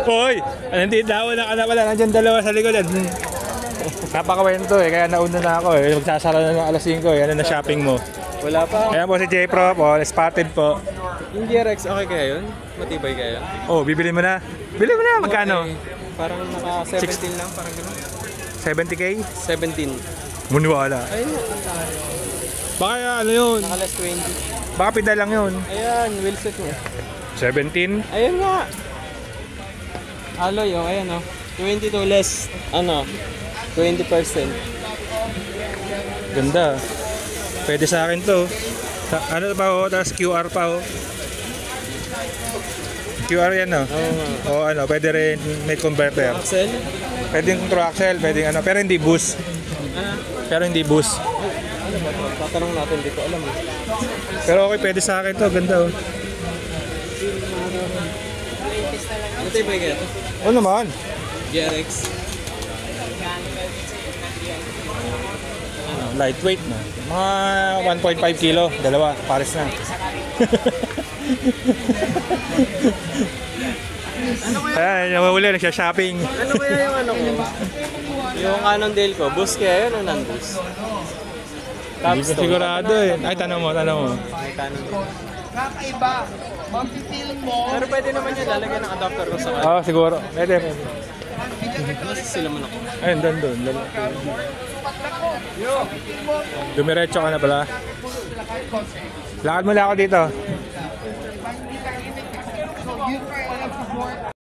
Hoy! Hindi daw na ka na pala. Nandiyan dalawa sa likod. Napakawento eh. Kaya nauna na ako eh. Magsasara na ng alas 5 eh. Ano na shopping mo? Wala pa. Ayan po si J-Pro po. Spotted po. Yung GRX, okay kaya yun? Matibay kaya yun? Oh, bibili mo na. Bili mo na. Magkano? Okay. Parang naka 17 lang, parang gano'n. 70K? 17. Muniwala. Ayun nga. Baka ano yun? Naka less 20. Baka pida lang yun. Ayan, wheelset mo. 17? Ayun nga. Alloy, oh, ayan oh. 22 less, ano, 20%. Ganda. Pwede sa akin to. Ano pa oh? Tapos QR pa oh. QR yan oh. O ano, pwede rin may converter. Axel? Pwedeng control pwedeng ano, pero hindi boost. Pero hindi boost. Ano ba ito? Tatanong natin dito, alam mo. Pero okay, pwede sa akin to, ganda oh. Matibay kaya ito? Oo naman. GRX. Lightweight na. Mga 1.5 kilo, dalawa, pares na. Ayan, namahuli, nagsha-shopping. Ano kaya yung ano ko? Yung Canon Dale ko, boost kaya yun o non-boost? Hindi ko sigurado eh. Ay, tanong mo. May Canon Dale. Kakaiba. Mapipil mo. Pero pwede naman yun, lalagyan ng adapter ko sa kanya. Oo, siguro. Pwede. Kasi sila man ako. Ayun, doon. Dumiretso ka na pala. Lakad mo lang ako dito.